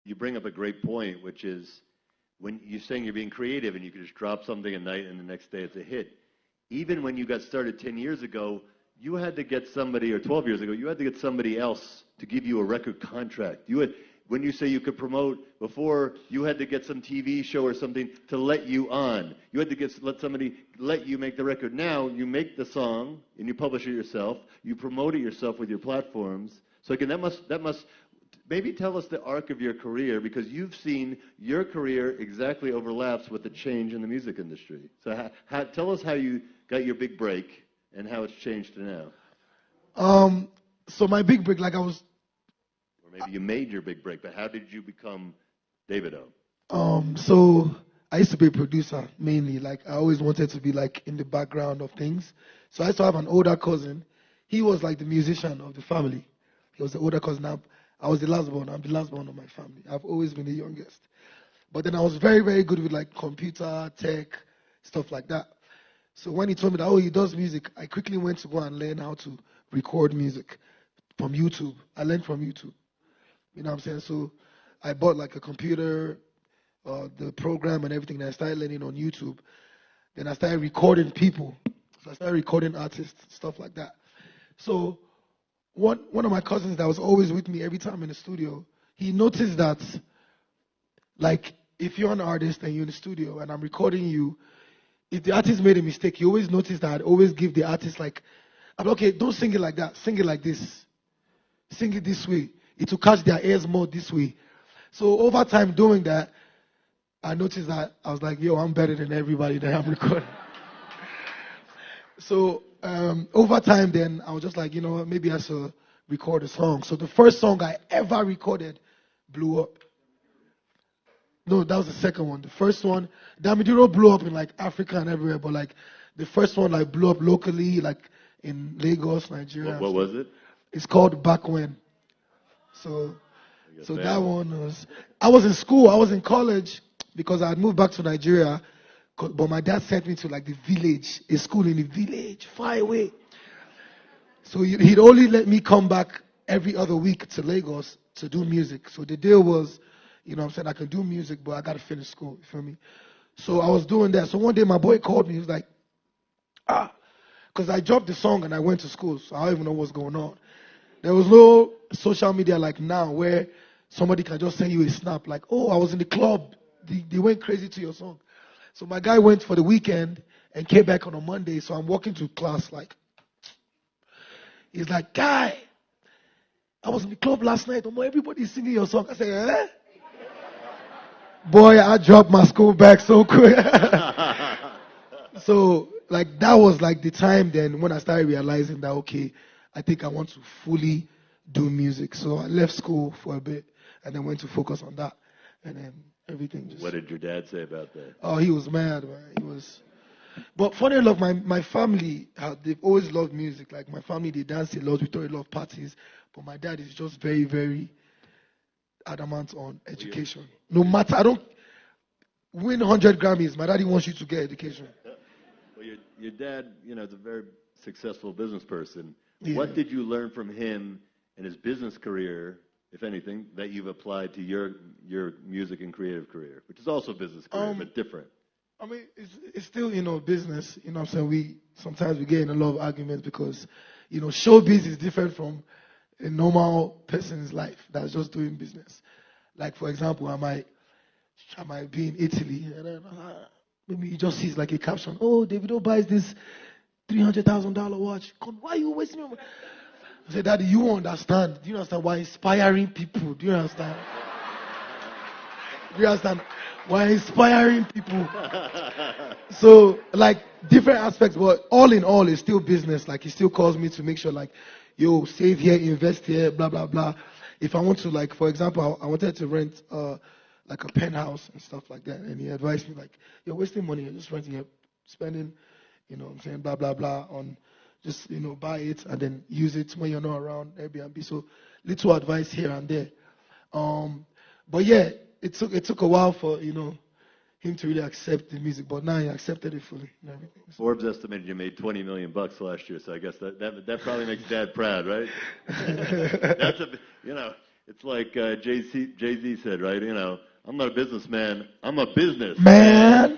You bring up a great point, which is when you're saying you're being creative and you can just drop something at night and the next day it's a hit. Even when you got started 10 years ago, you had to get somebody, or 12 years ago, you had to get somebody else to give you a record contract. You had, when you say you could promote, before you had to get some TV show or something to let you on. You had to let somebody let you make the record. Now you make the song and you publish it yourself. You promote it yourself with your platforms. So again, that must maybe tell us the arc of your career, because you've seen your career exactly overlaps with the change in the music industry. So tell us how you got your big break and how it's changed to now. So my big break, like I was. Or maybe you made your big break, but how did you become Davido? So I used to be a producer mainly. Like I always wanted to be like in the background of things. So I used to have an older cousin. He was like the musician of the family. He was the older cousin. I was the last born. I'm the last born of my family. I've always been the youngest. But then I was very, very good with like computer, tech, stuff like that. So when he told me that, oh, he does music, I quickly went to go and learn how to record music from YouTube. I learned from YouTube. You know what I'm saying? So I bought like a computer, the program and everything, and I started learning on YouTube. Then I started recording people. So I started recording artists, stuff like that. So one of my cousins that was always with me every time in the studio, he noticed that, like, if you're an artist and you're in the studio and I'm recording you, if the artist made a mistake, you always notice that I'd always give the artist like, I'm like, okay, don't sing it like that. Sing it like this. Sing it this way. It will catch their ears more this way. So over time doing that, I noticed that I was like, yo, I'm better than everybody that I'm recording. So over time then, I was just like, you know what, maybe I should record a song. So the first song I ever recorded blew up. No, that was the second one. The first one, Davido blew up in like Africa and everywhere, but like the first one like blew up locally, like in Lagos, Nigeria. What was it? It's called Back When. So that one was, I was in school, I was in college because I had moved back to Nigeria, but my dad sent me to like the village, a school in the village, far away. So he'd only let me come back every other week to Lagos to do music. So the deal was, you know what I'm saying, I can do music, but I got to finish school, you feel me? So I was doing that. So one day my boy called me, he was like, because I dropped the song and I went to school, so I don't even know what's going on. There was no social media like now where somebody can just send you a snap like, oh, I was in the club. They went crazy to your song. So my guy went for the weekend and came back on a Monday. So I'm walking to class like, he's like, guy, I was in the club last night. Everybody's singing your song. I said, eh? Boy, I dropped my school bag so quick. So like that was like the time then when I started realizing that, okay, I think I want to fully do music. So I left school for a bit and then went to focus on that. And then everything just... What did your dad say about that? Oh, he was mad, man. He was... But funny enough, my family, they've always loved music. Like my family, they dance a lot, we throw a lot of parties. But my dad is just very, very adamant on education. No matter, I don't win 100 Grammys, my daddy wants you to get education. Well, your dad, you know, is a very successful business person. Yeah. What did you learn from him in his business career, if anything, that you've applied to your music and creative career, which is also business career, but different? I mean, it's still, you know, business. You know what I'm saying? Sometimes we get in a lot of arguments because, you know, showbiz is different from a normal person's life that's just doing business. Like, for example, I might be in Italy and then maybe he just sees like a caption, oh, Davido buys this $300,000 watch. Why are you wasting your money? I said, Daddy, you understand. Do you understand why inspiring people? Do you understand? Do you understand? Why inspiring people? So, like, different aspects, but all in all, it's still business. Like, he still calls me to make sure, like, yo, save here, invest here, blah, blah, blah. If I want to, like, for example, I wanted to rent, like, a penthouse and stuff like that. And he advised me, like, you're wasting money. You're just renting, you're spending, you know what I'm saying, blah, blah, blah, on just, you know, buy it and then use it when you're not around Airbnb. So, little advice here and there. But yeah, it took a while for, you know, him to really accept the music, but now he accepted it fully and everything. So. Forbes estimated you made $20 million last year, so I guess that probably makes Dad proud, right? That's you know, It's like Jay-Z said, right? You know, I'm not a businessman. I'm a business Man.